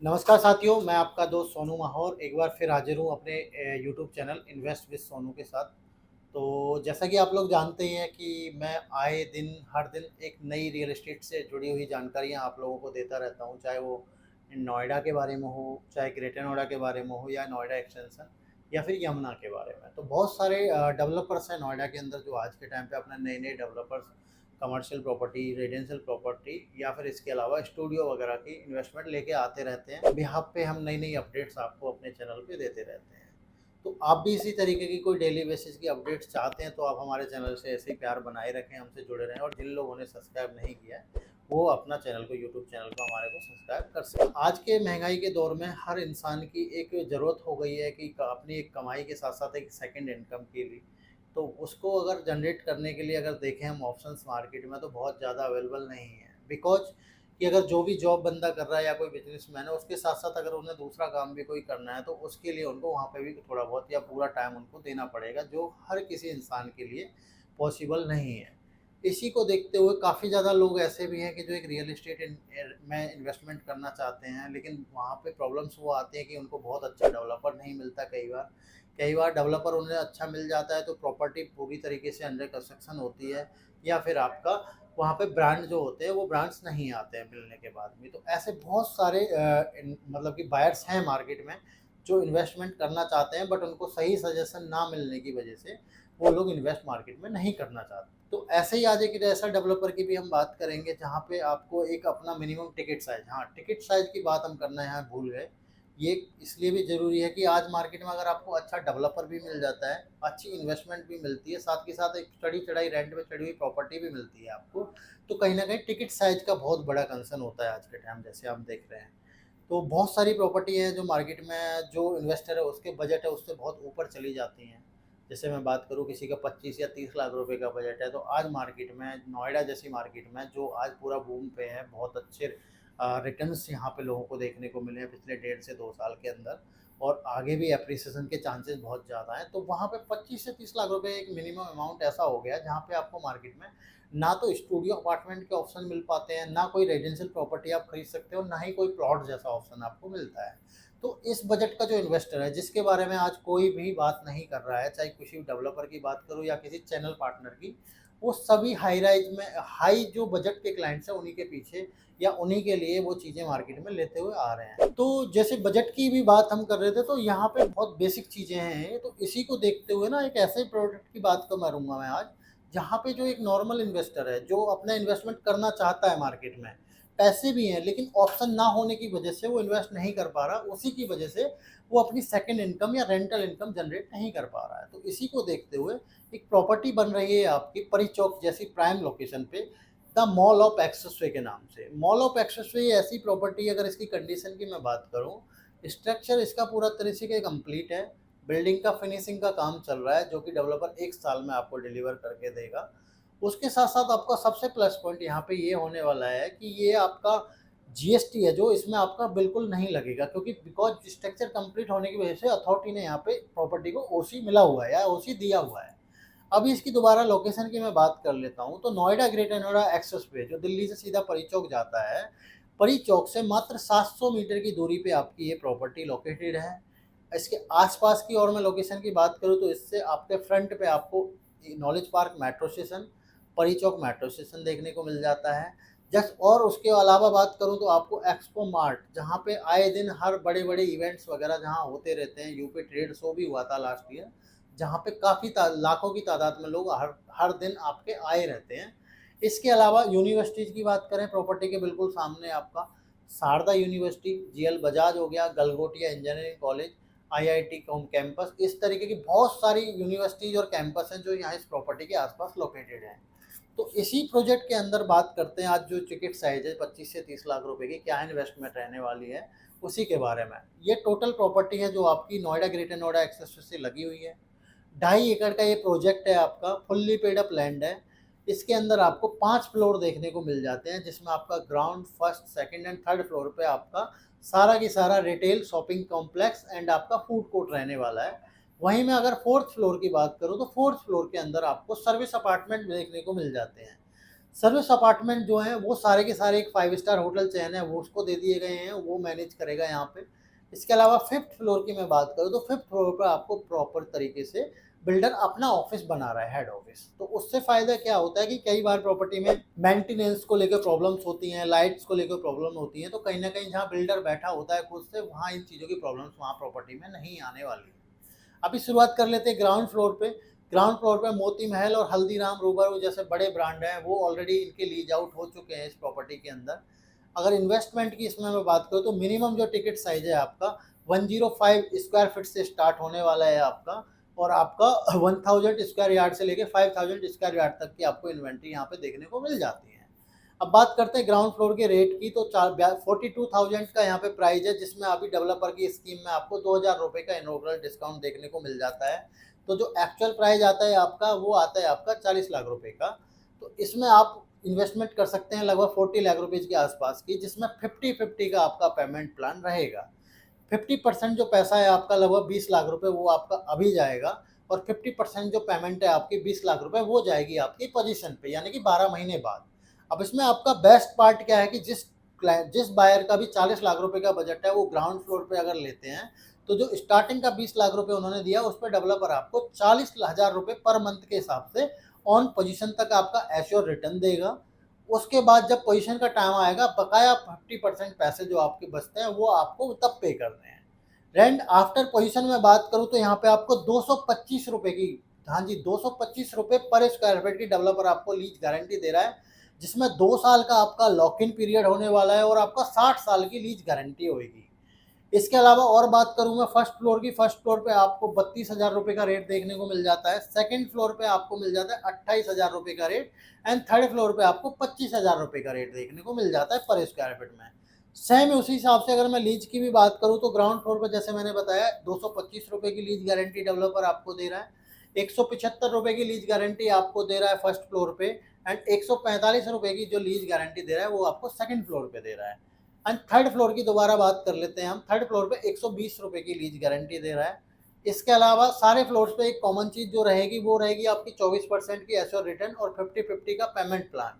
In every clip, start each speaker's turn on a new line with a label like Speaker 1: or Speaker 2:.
Speaker 1: नमस्कार साथियों, मैं आपका दोस्त सोनू माहौर एक बार फिर हाजिर हूँ अपने YouTube channel invest with Sonu के साथ। तो जैसा कि आप लोग जानते ही हैं कि मैं आए दिन हर दिन एक नई रियल एस्टेट से जुड़ी हुई जानकारियाँ आप लोगों को देता रहता हूँ, चाहे वो नोएडा के बारे में हो, चाहे ग्रेटर नोएडा के बारे में हो या नोएडा एक्सटेंशन या फिर यमुना के बारे में। तो बहुत सारे डेवलपर्स हैं नोएडा के अंदर जो आज के टाइम पे अपने नए-नए developers commercial property, residential property या फिर इसके अलावा स्टूडियो वगैरह की इन्वेस्टमेंट लेके आते रहते हैं। बिहाफ़ पे हम नई-नई अपडेट्स आपको अपने चैनल पे देते रहते हैं। तो आप भी इसी तरीके की कोई डेली बेसिस की अपडेट्स चाहते हैं तो आप हमारे चैनल से ऐसे ही प्यार बनाए रखें, हमसे जुड़े रहें और जिन लोगों ने सब्सक्राइब नहीं किया है, वो अपना चैनल को यूट्यूब चैनल को हमारे को सब्सक्राइब कर सकते। आज के महँगाई के दौर में हर इंसान की एक ज़रूरत हो गई है कि अपनी एक कमाई के साथ-साथ एक सेकंड इनकम के लिए, तो उसको अगर जनरेट करने के लिए अगर देखें हम ऑप्शंस मार्केट में तो बहुत ज़्यादा अवेलेबल नहीं है। बिकॉज़ कि अगर जो भी जॉब बंदा कर रहा है या कोई बिज़नेसमैन है, उसके साथ-साथ अगर उन्हें दूसरा काम भी कोई करना है, तो उसके लिए उनको वहाँ पे भी थोड़ा बहुत या पूरा टाइम उनको देना पड़ेगा, जो हर किसी इंसान के लिए पॉसिबल नहीं है। इसी को देखते हुए काफ़ी ज़्यादा लोग ऐसे भी हैं कि जो एक रियल एस्टेट में इन्वेस्टमेंट करना चाहते हैं, लेकिन वहाँ पे प्रॉब्लम्स वो आती हैं कि उनको बहुत अच्छा डेवलपर नहीं मिलता कई बार। कई बार डेवलपर उन्हें अच्छा मिल जाता है, तो प्रॉपर्टी पूरी तरीके से अंडर कंस्ट्रक्शन होती है या फिर आपका वहाँ पे ब्रांड जो होते हैं वो ब्रांड्स नहीं आते हैं मिलने के बाद भी। तो ऐसे बहुत सारे मतलब कि बायर्स हैं मार्केट में जो इन्वेस्टमेंट करना चाहते हैं, बट उनको सही सजेशन ना मिलने की वजह से वो लोग इन्वेस्ट मार्केट में नहीं करना चाहते। तो ऐसे ही आज एक ऐसा डेवलपर की भी हम बात करेंगे जहाँ पे आपको एक अपना मिनिमम टिकट साइज़, हाँ, टिकट साइज़ की बात हम करना यहाँ भूल गए। ये इसलिए भी ज़रूरी है कि आज मार्केट में अगर आपको अच्छा डेवलपर भी मिल जाता है, अच्छी इन्वेस्टमेंट भी मिलती है, साथ के साथ एक चढ़ी-चढ़ाई रेंट पे चढ़ी हुई प्रॉपर्टी भी मिलती है आपको, तो कहीं न कहीं टिकट साइज़ का बहुत बड़ा कंसर्न होता है आज के टाइम, जैसे हम देख रहे हैं। तो बहुत सारी प्रॉपर्टी है जो मार्केट में जो इन्वेस्टर है उसके बजट है उससे बहुत ऊपर चली जाती हैं। जैसे मैं बात करूँ किसी का 25 या 30 लाख रुपए का बजट है, तो आज मार्केट में नोएडा जैसी मार्केट में जो आज पूरा बूम पे है, बहुत अच्छे रिटर्न्स यहाँ पे लोगों को देखने को मिले हैं पिछले 1.5 से 2 साल के अंदर और आगे भी एप्रिसिएशन के चांसेस बहुत ज़्यादा हैं। तो वहाँ पे 25 से 30 लाख रुपए एक मिनिमम अमाउंट ऐसा हो गया है जहाँ पे आपको मार्केट में ना तो स्टूडियो अपार्टमेंट के ऑप्शन मिल पाते हैं, ना कोई रेजिडेंशियल प्रॉपर्टी आप खरीद सकते हो, ना ही कोई प्लॉट जैसा ऑप्शन आपको मिलता है। तो इस बजट का जो इन्वेस्टर है, जिसके बारे में आज कोई भी बात नहीं कर रहा है, चाहे किसी डेवलपर की बात करूँ या किसी चैनल पार्टनर की, वो सभी हाई राइज़ में हाई जो बजट के क्लाइंट्स हैं, उन्हीं के पीछे या उन्हीं के लिए वो चीज़ें मार्केट में लेते हुए आ रहे हैं। तो जैसे बजट की भी बात हम कर रहे थे, तो यहाँ पे बहुत बेसिक चीज़ें हैं, तो इसी को देखते हुए ना एक ऐसे प्रोडक्ट की बात करूँगा मैं आज, जहाँ पे जो एक नॉर्मल इन्वेस्टर है, जो अपना इन्वेस्टमेंट करना चाहता है मार्केट में, पैसे भी हैं लेकिन ऑप्शन ना होने की वजह से वो इन्वेस्ट नहीं कर पा रहा, उसी की वजह से वो अपनी सेकंड इनकम या रेंटल इनकम जनरेट नहीं कर पा रहा है। तो इसी को देखते हुए एक प्रॉपर्टी बन रही है आपकी परी चौक जैसी प्राइम लोकेशन पे, द मॉल ऑफ एक्सेसवे के नाम से। मॉल ऑफ एक्सेसवे ऐसी प्रॉपर्टी, अगर इसकी कंडीशन की मैं बात करूँ, स्ट्रक्चर इसका पूरा तरह से कंप्लीट है, बिल्डिंग का फिनिशिंग का काम चल रहा है जो कि डेवलपर 1 साल में आपको डिलीवर करके देगा। उसके साथ-साथ आपका सबसे प्लस पॉइंट यहाँ पे ये होने वाला है कि ये आपका जीएसटी है जो इसमें आपका बिल्कुल नहीं लगेगा, क्योंकि बिकॉज़ स्ट्रक्चर कंप्लीट होने की वजह से अथॉरिटी ने यहाँ पे प्रॉपर्टी को ओसी मिला हुआ है या ओसी दिया हुआ है। अभी इसकी दोबारा लोकेशन की मैं बात कर लेता हूँ, तो नोएडा ग्रेटर नोएडा एक्सेसवे जो दिल्ली से सीधा परी चौक जाता है, परी चौक से मात्र 700 मीटर की दूरी पे आपकी ये प्रॉपर्टी लोकेटेड है। इसके आस-पास की और मैं लोकेशन की बात करूँ तो इससे आपके फ्रंट पे आपको नॉलेज पार्क मेट्रो स्टेशन, परी चौक मेट्रो स्टेशन देखने को मिल जाता है। जस्ट और उसके अलावा बात करूँ तो आपको एक्सपो मार्ट, जहाँ पे आए दिन हर बड़े-बड़े इवेंट्स वगैरह जहाँ होते रहते हैं, यूपी ट्रेड शो भी हुआ था लास्ट ईयर, जहाँ पे काफ़ी लाखों की तादाद में लोग हर हर दिन आपके आए रहते हैं। इसके अलावा यूनिवर्सिटीज़ की बात करें, प्रॉपर्टी के बिल्कुल सामने आपका शारदा यूनिवर्सिटी, जीएल बजाज हो गया, Galgotia engineering college, IIT campus, इस तरीके की बहुत सारी यूनिवर्सिटीज़ और कैंपस हैं जो यहाँ इस प्रॉपर्टी के आसपास लोकेटेड हैं। तो इसी प्रोजेक्ट के अंदर बात करते हैं आज जो टिकट साइज़ है 25 से 30 लाख रुपए की, क्या इन्वेस्टमेंट रहने वाली है, उसी के बारे में। ये टोटल प्रॉपर्टी है जो आपकी नोएडा ग्रेटर नोएडा एक्सेस से लगी हुई है। 2.5 एकड़ का ये प्रोजेक्ट है आपका, फुल्ली पेड अप लैंड है। इसके अंदर आपको 5 फ्लोर देखने को मिल जाते हैं, जिसमें आपका ground, first, second and third floor पे आपका सारा की सारा रिटेल शॉपिंग कॉम्प्लेक्स एंड आपका फूड कोर्ट रहने वाला है। वहीं मैं अगर 4th फ्लोर की बात करूँ तो 4th फ्लोर के अंदर आपको सर्विस अपार्टमेंट देखने को मिल जाते हैं। सर्विस अपार्टमेंट जो हैं वो सारे के सारे एक 5 स्टार होटल चेन है, वो उसको दे दिए गए हैं, वो मैनेज करेगा यहाँ पे। इसके अलावा 5th फ्लोर की मैं बात करूँ तो 5th फ्लोर पे आपको प्रॉपर तरीके से बिल्डर अपना ऑफ़िस बना रहा है, हेड ऑफ़िस। तो उससे फ़ायदा क्या होता है कि कई बार प्रॉपर्टी में मेंटेनेंस को लेकर प्रॉब्लम्स होती हैं, लाइट्स को लेकर प्रॉब्लम होती हैं, तो कहीं न कहीं जहाँ बिल्डर बैठा होता है खुद से, वहाँ इन चीज़ों की प्रॉब्लम्स वहाँ प्रॉपर्टी में नहीं आने वाली है। अभी शुरुआत कर लेते हैं ग्राउंड फ्लोर पे। ग्राउंड फ्लोर पे मोती महल और हल्दीराम, रूबरू जैसे बड़े ब्रांड हैं, वो ऑलरेडी इनके लीज आउट हो चुके हैं इस प्रॉपर्टी के अंदर। अगर इन्वेस्टमेंट की इसमें मैं बात करूँ तो मिनिमम जो टिकट साइज़ है आपका 105 स्क्वायर फीट से स्टार्ट होने वाला है आपका, और आपका 1000 स्क्वायर यार्ड से लेके 5000 स्क्वायर यार्ड तक की आपको इन्वेंट्री यहाँ पे देखने को मिल जाती है। अब बात करते हैं ग्राउंड फ्लोर के रेट की, तो 42,000 का यहाँ पे प्राइस है, जिसमें अभी डेवलपर की स्कीम में आपको 2,000 रुपये का इनॉग्रल डिस्काउंट देखने को मिल जाता है। तो जो एक्चुअल प्राइस आता है आपका, वो आता है आपका 40 लाख रुपए का। तो इसमें आप इन्वेस्टमेंट कर सकते हैं लगभग 40 लाख रुपीज़ के आसपास की, जिसमें 50-50 का आपका पेमेंट प्लान रहेगा। 50% जो पैसा है आपका लगभग 20 लाख रुपए, वो आपका अभी जाएगा, और 50% जो पेमेंट है आपकी 20 लाख रुपए, वो जाएगी आपकी पोजीशन पे, यानी कि 12 महीने बाद। अब इसमें आपका बेस्ट पार्ट क्या है कि जिस बायर का भी 40 लाख रुपए का बजट है, वो ग्राउंड फ्लोर पे अगर लेते हैं, तो जो स्टार्टिंग का 20 लाख रुपए उन्होंने दिया, उस पे डेवलपर आपको 40,000 रुपए पर मंथ के हिसाब से ऑन पोजीशन तक आपका एश्योर रिटर्न देगा। उसके बाद जब पोजीशन का टाइम आएगा, बकाया 50% पैसे जो आपके बचते हैं, वो आपको तब पे करने हैं। रेंट आफ्टर पोजीशन में बात करूँ तो यहाँ पे आपको 225 रुपए की, हाँ जी, 225 रुपए पर स्क्वायर फीट की डेवलपर आपको लीज गारंटी दे रहा है, जिसमें 2 साल का आपका लॉक इन पीरियड होने वाला है, और आपका 60 साल की लीज गारंटी होगी। इसके अलावा और बात करूँ मैं फर्स्ट फ्लोर की, फर्स्ट फ्लोर पे आपको 32,000 रुपए का रेट देखने को मिल जाता है। सेकंड फ्लोर पे आपको मिल जाता है 28,000 रुपए का रेट, एंड थर्ड फ्लोर पे आपको 25,000 रुपए का रेट देखने को मिल जाता है पर स्क्वायर फीट में। सेम उसी हिसाब से अगर मैं लीज की भी बात करूँ तो ग्राउंड फ्लोर पर जैसे मैंने बताया 225 रुपए की लीज गारंटी डेवलपर आपको दे रहा है, 175 रुपए की लीज गारंटी आपको दे रहा है फर्स्ट फ्लोर पे, एंड 145 रुपए की जो लीज गारंटी दे रहा है, वो आपको सेकंड फ्लोर पे दे रहा है। एंड थर्ड फ्लोर की दोबारा बात कर लेते हैं हम। थर्ड फ्लोर पे 120 रुपए की लीज गारंटी दे रहा है। इसके अलावा सारे फ्लोर्स पे एक कॉमन चीज़ जो रहेगी, वो रहेगी आपकी 24% की एश्योर रिटर्न और 50-50 का पेमेंट प्लान।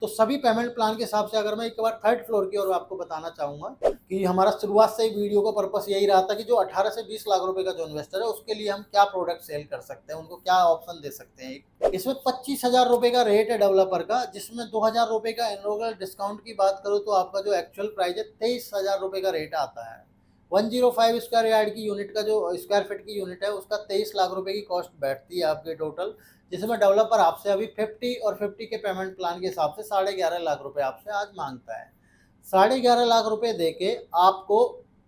Speaker 1: तो सभी पेमेंट प्लान के हिसाब से अगर मैं एक बार थर्ड फ्लोर की ओर आपको बताना चाहूँगा कि हमारा शुरुआत से ही वीडियो का पर्पस यही रहा था कि जो 18 से 20 लाख रुपए का जो इन्वेस्टर है, उसके लिए हम क्या प्रोडक्ट सेल कर सकते हैं, उनको क्या ऑप्शन दे सकते हैं। इसमें 25,000 रुपए का रेट है डेवलपर का, जिसमें 2,000 रुपए का इनॉग्रल डिस्काउंट की बात करूँ तो आपका जो एक्चुअल प्राइस है 23,000 रुपए का रेट आता है। 105 स्क्वायर यार्ड की यूनिट का जो स्क्वायर फीट की यूनिट है, उसका 23 लाख रुपए की कॉस्ट बैठती है आपके टोटल, जिसमें डेवलपर आपसे अभी 50 और 50 के पेमेंट प्लान के हिसाब से 11.5 लाख रुपए आपसे आज मांगता है। 11.5 लाख रुपए देके आपको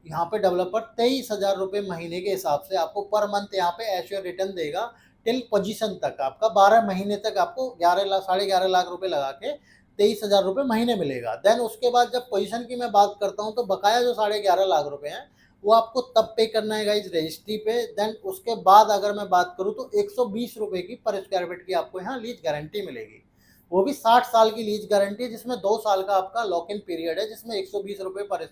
Speaker 1: यहाँ पे डेवलपर 23,000 रुपए महीने के हिसाब से आपको पर मंथ यहाँ पे एश्योर रिटर्न देगा, टिल पोजीशन तक आपका 12 महीने तक आपको 11.5 लाख रुपए लगा के 23,000 रुपए महीने मिलेगा। देन उसके बाद जब पोजीशन की मैं बात करता हूँ, तो बकाया जो 11.5 लाख रुपए हैं, वो आपको तब पे करना है गाइस रजिस्ट्री पे। देन उसके बाद अगर मैं बात करूँ तो 120 रुपए की पर स्क्वायर फीट की आपको यहाँ लीज गारंटी मिलेगी, वो भी 60 साल की लीज गारंटी है, जिसमें 2 साल का आपका लॉक इन पीरियड है, जिसमें 120 रुपए पर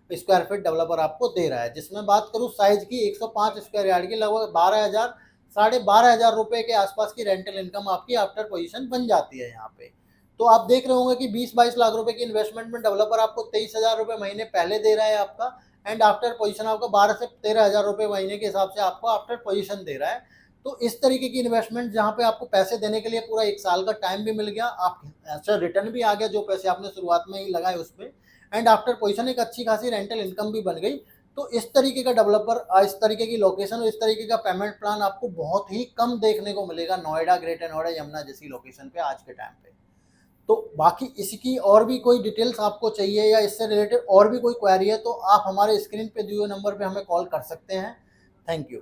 Speaker 1: स्क्वायर फीट डेवलपर आपको दे रहा है। जिसमें बात करूँ साइज की, 105 स्क्वायर यार्ड की लगभग 12,000 साढ़े 12,000 रुपए के आसपास की रेंटल इनकम आपकी आफ्टर पोजीशन बन जाती है यहाँ पे। तो आप देख रहे होंगे कि 20-22 लाख रुपए की इन्वेस्टमेंट में डेवलपर आपको 23,000 रुपए महीने पहले दे रहा है आपका, एंड आफ्टर पोजीशन आपको 12 से 13,000 रुपए महीने के हिसाब से आपको आफ्टर पोजीशन दे रहा है। तो इस तरीके की इन्वेस्टमेंट जहाँ पे आपको पैसे देने के लिए पूरा 1 साल का टाइम भी मिल गया, आप अच्छा रिटर्न भी आ गया जो पैसे आपने शुरुआत में ही लगाए उस पे, एंड आफ्टर पोजीशन एक अच्छी खासी रेंटल इनकम भी बन गई। तो इस तरीके का डेवलपर, इस तरीके की लोकेशन और इस तरीके का पेमेंट प्लान आपको बहुत ही कम देखने को मिलेगा नोएडा, ग्रेटर नोएडा, यमुना जैसी लोकेशन पे आज के टाइम पे। तो बाकी इसकी और भी कोई डिटेल्स आपको चाहिए या इससे रिलेटेड और भी कोई क्वेरी है, तो आप हमारे स्क्रीन पे दिए हुए नंबर पे हमें कॉल कर सकते हैं। Thank you.